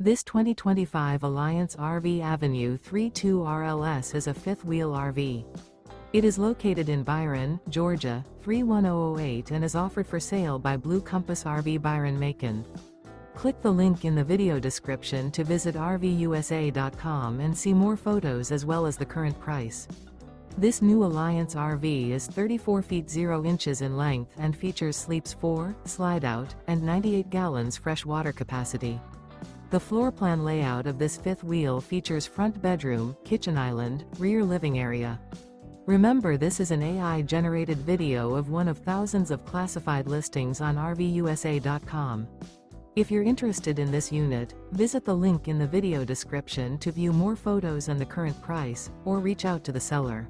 This 2025 Alliance RV Avenue 32 RLS is a fifth-wheel RV. It is located in Byron, Georgia, 31008 and is offered for sale by Blue Compass RV Byron-Macon. Click the link in the video description to visit RVUSA.com and see more photos as well as the current price. This new Alliance RV is 34 feet 0 inches in length and features sleeps 4, slide-out, and 98 gallons fresh water capacity. The floor plan layout of this fifth wheel features front bedroom, kitchen island, rear living area. Remember, this is an AI-generated video of one of thousands of classified listings on RVUSA.com. If you're interested in this unit, visit the link in the video description to view more photos and the current price, or reach out to the seller.